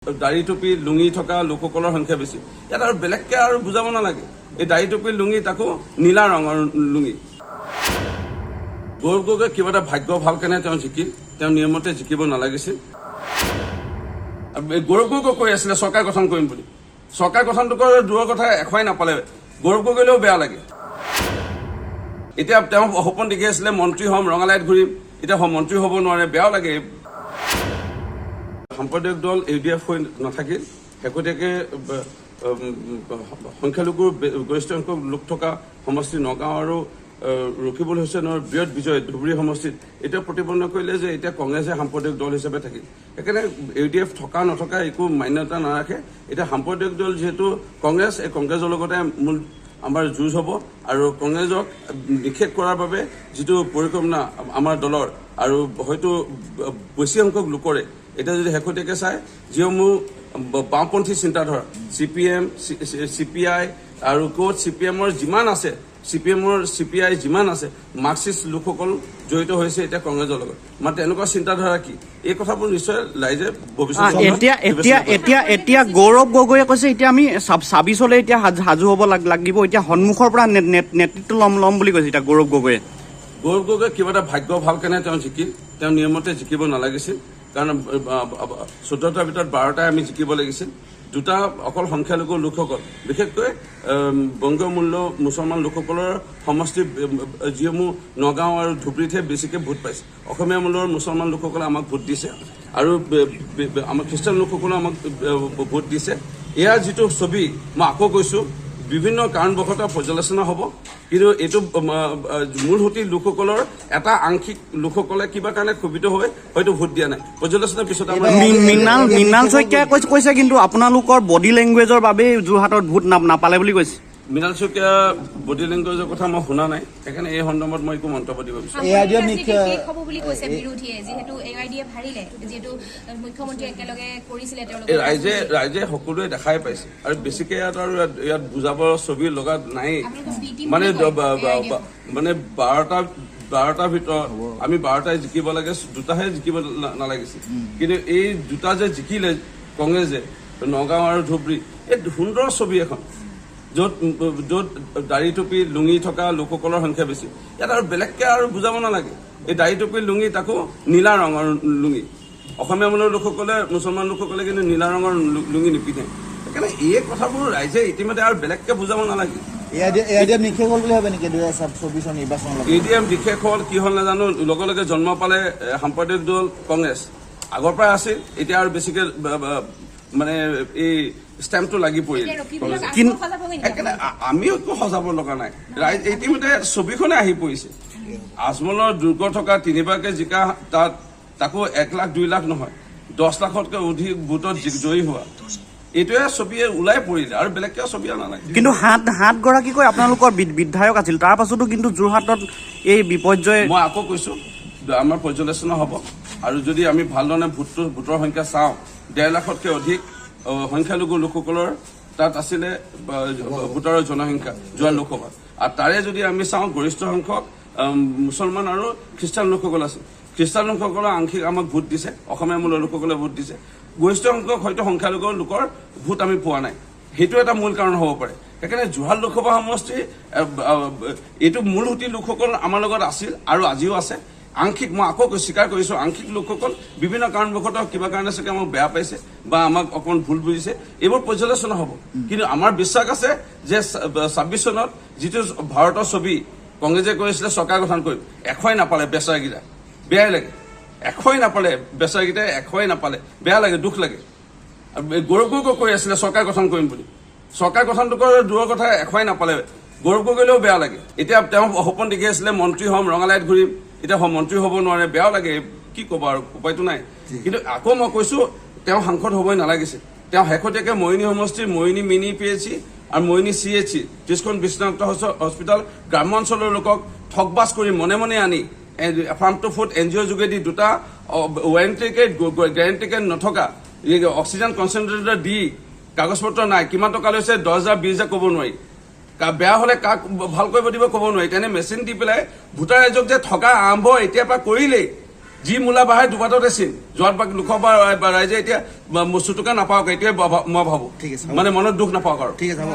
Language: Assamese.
দাড়ি টুপি লুঙি থকা লোকসকলৰ সংখ্যা বেছি ইয়াত আৰু বেলেগকে আৰু বুজাব নালাগে এই দাড়ি টুপি লুঙি তাকো নীলা ৰঙৰ লুঙি গৌৰৱ গগৈ কিবা এটা ভাগ্য ভাল কেনে তেওঁ জিকিল তেওঁ নিয়মতে জিকিব নালাগিছিল গৌৰৱ গগৈ কৈ আছিলে চৰকাৰ গঠন কৰিম বুলি চৰকাৰ গঠনটো দূৰৰ কথা এখোৱাই নাপালে গৌৰৱ গগৈলেও বেয়া লাগে এতিয়া তেওঁ সপোন দেখি আছিলে মন্ত্ৰী হ'ম ৰঙালাইত ঘূৰিম এতিয়া মন্ত্ৰী হ'ব নোৱাৰে বেয়াও লাগে সাম্প্ৰদায়িক দল ইউডিএফ হৈ নাথাকিল শেহতীয়াকৈ সংখ্যালঘুৰ গৰিষ্ঠ সংখ্যক লোক থকা সমষ্টি নগাঁও আৰু ৰকিবুল হুছেইনৰ বৃহৎ বিজয় ধুবুৰী সমষ্টিত এতিয়া প্ৰতিপন্ন কৰিলে যে এতিয়া কংগ্ৰেছে সাম্প্ৰদায়িক দল হিচাপে থাকিল সেইকাৰণে ইউডিএফ থকা নথকা একো মান্যতা নাৰাখে এতিয়া সাম্প্ৰদায়িক দল যিহেতু কংগ্ৰেছ এই কংগ্ৰেছৰ লগতে মূল আমাৰ যুঁজ হ'ব আৰু কংগ্ৰেছক নিষেধ কৰাৰ বাবে যিটো পৰিকল্পনা আমাৰ দলৰ আৰু হয়তো বেছি সংখ্যক লোকৰে এটা যদি শেহতীয়াকৈ চাই যিসমূহ বাওঁপন্থী চিন্তাধাৰা CPM CPI আৰু ক'ত CPMৰ যিমান আছে CPI যিমান আছে মাৰ্কচিষ্ট লোকসকল জড়িত হৈছে এতিয়া কংগ্ৰেছৰ লগত মানে এনেকুৱা চিন্তাধাৰা কি এই কথাবোৰ নিশ্চয় ৰাইজে এতিয়া গৌৰৱ গগৈয়ে কৈছে এতিয়া আমি ২৬লৈ এতিয়া সাজু হ'ব লাগিব এতিয়া সন্মুখৰ পৰা নেতৃত্ব ল'ম বুলি কৈছে এতিয়া গৌৰৱ গগৈ কিবা এটা ভাগ্য ভাল কেনে তেওঁ জিকিল তেওঁ নিয়মতে জিকিব নালাগিছিল কাৰণ ১৪টাৰ ভিতৰত ১২টাই আমি জিকিব লাগিছিল দুটা অকল সংখ্যালঘু লোকসকল বিশেষকৈ বংগমূল্য মুছলমান লোকসকলৰ সমষ্টি যিসমূহ নগাঁও আৰু ধুবুৰীতহে বেছিকৈ ভোট পাইছে অসমীয়া মূলৰ মুছলমান লোকসকলে আমাক ভোট দিছে আৰু আমাৰ খ্ৰীষ্টান লোকসকলেও আমাক ভোট দিছে এয়া যিটো ছবি মই আকৌ কৈছোঁ বিভিন্ন কাৰণবশতঃ পৰ্যালোচনা হ'ব কিন্তু এইটো মূল সুঁতি লোকসকলৰ এটা আংশিক লোকসকলে কিবা কাৰণে ক্ষোভিত হৈ হয়তো ভোট দিয়া নাই পৰ্যালোচনাৰ পিছত মৃণাল শইকীয়াই কৈছে কিন্তু আপোনালোকৰ বডি লেংগুৱেজৰ বাবেই যোৰহাটত ভোট নাপালে বুলি কৈছে মৃণাল শইকীয়া বডি লেংগুৱেজৰ কথা মই শুনা নাই সেইকাৰণে এই সন্দৰ্ভত মই একো মন্তব্য দিব বিচাৰোঁ ৰাইজে সকলোৱে দেখাই পাইছে আৰু বেছিকৈ ইয়াত বুজাব ছবি লগা নাই মানে ১২টাৰ ভিতৰত আমি ১২টাই জিকিব লাগে দুটাহে জিকিব নালাগিছিল কিন্তু এই দুটা যে জিকিলে কংগ্ৰেছে নগাঁও আৰু ধুবুৰী এই সুন্দৰ ছবি এখন য'ত দাড়ি টুপি লুঙি থকা লোকসকলৰ সংখ্যা বেছি ইয়াত আৰু বেলেগকে আৰু বুজাব নালাগে এই দাড়ি টুপি লুঙি তাকো নীলা ৰঙৰ লুঙি অসমীয়া মূলৰ লোকসকলে মুছলমান লোকসকলে কিন্তু নীলা ৰঙৰ লুঙি নিপিন্ধে সেইকাৰণে এই কথাবোৰ ৰাইজে ইতিমধ্যে আৰু বেলেগকে বুজাব নালাগে এডিএম নিষেধ হ'ল বুলি ভাবে নেকি ২০২৪ নিৰ্বাচন এডিএম নিষেধ হ'ল কি হ'ল নাজানো লগে লগে জন্ম পালে সাম্প্ৰদায়িক দল কংগ্ৰেছ আগৰ পৰাই আছিল এতিয়া আৰু বেছিকৈ মানে এই ষ্টেম্পটো লাগি পৰিল আমিও একো সজাব লগা নাই ৰাইজ ইতিমধ্যে ছবিখনে আহি পৰিছে আজমলৰ দুৰ্গ থকা তিনিবাৰকৈ জিকা তাকো ১ লাখ ২ লাখ নহয় ১০ লাখতকৈ অধিক ভোটত জয়ী হোৱা এইটোৱে ছবিয়ে ওলাই পৰিলে আৰু বেলেগকৈ ছবি অনা নাই কিন্তু সাতগৰাকীকৈ আপোনালোকৰ বিধায়ক আছিল তাৰ পাছতো কিন্তু যোৰহাটত এই বিপৰ্যয় মই আকৌ কৈছোঁ আমাৰ পৰ্যালোচনা হ'ব আৰু যদি আমি ভালধৰণে ভোটৰ সংখ্যা চাওঁ ১.৫ লাখতকৈ অধিক সংখ্যালঘু লোকসকলৰ তাত আছিলে ভোটাৰৰ জনসংখ্যা যোৱা লোকসভাত আৰু তাৰে যদি আমি চাওঁ গৰিষ্ঠ সংখ্যক মুছলমান আৰু খ্ৰীষ্টান লোকসকল আছে খ্ৰীষ্টান লোকসকলে আংশিক আমাক ভোট দিছে অসমীয়া মূলৰ লোকসকলে ভোট দিছে গৰিষ্ঠ সংখ্যক হয়তো সংখ্যালঘু লোকৰ ভোট আমি পোৱা নাই সেইটো এটা মূল কাৰণ হ'ব পাৰে সেইকাৰণে যোৰহাট লোকসভা সমষ্টি এইটো মূল সুঁতি লোকসকল আমাৰ লগত আছিল আৰু আজিও আছে আংশিক মই আকৌ স্বীকাৰ কৰিছোঁ আংশিক লোকসকল বিভিন্ন কাৰণবশতঃ কিবা কাৰণে চাগে আমাক বেয়া পাইছে বা আমাক অকণমান ভুল বুজিছে এইবোৰ পৰ্যালোচনা হ'ব কিন্তু আমাৰ বিশ্বাস আছে যে ২৬ চনত যিটো ভাৰতৰ ছবি কংগ্ৰেছে কৈছিলে চৰকাৰ গঠন কৰিম এখোৱাই নাপালে বেচাৰকেইটা বেয়াই লাগে এখোৱাই নাপালে বেচাৰকেইটাই এখোৱাই নাপালে বেয়া লাগে দুখ লাগে গৌৰৱ গগৈ কৈ আছিলে চৰকাৰ গঠন কৰিম বুলি চৰকাৰ গঠনটো দূৰৰ কথা এখোৱাই নাপালে গৌৰৱ গগৈলেও বেয়া লাগে এতিয়া তেওঁ সপোন দেখি আছিলে মন্ত্ৰী হ'ম ৰঙালাইত ঘূৰিম এতিয়া মন্ত্ৰী হ'ব নোৱাৰে বেয়াও লাগে কি ক'ব আৰু উপায়তো নাই কিন্তু আকৌ মই কৈছোঁ তেওঁ সাংসদ হ'বই নালাগিছিল তেওঁ শেহতীয়াকৈ মৰিনী সমষ্টিৰ মৰিনী মিনি PHC আৰু মৰিনী CHC ৩০খন বিশ্বনাথ হস্পিটেল গ্ৰাম্য অঞ্চলৰ লোকক ঠগবাজ কৰি মনে মনে আনি ফাৰ্ম টু ফুড NGOৰ যোগেদি দুটা গেৰাণ্টিকেড নথকা অক্সিজেন কনচেণ্ট্ৰেটৰ দি কাগজ পত্ৰ নাই কিমান টকা লৈছে ১০,০০০ ২০,০০০ ক'ব নোৱাৰি বেয়া হ'লে কাক ভাল কৰিব দিব ক'ব নোৱাৰি তেনে মেচিন দি পেলাই ভোটাৰ ৰাইজক যে ঠগা আৰম্ভ এতিয়াৰ পৰা কৰিলেই যি মূলা বাঢ়ে দুবাটতে চিন যোৱাত বাকী লোকৰ বা ৰাইজে এতিয়া মচুটোকে নাপাওক এইটোৱে মই ভাবো ঠিক আছে। মানে মনত দুখ নাপাওক আৰু ঠিক আছে হ'ব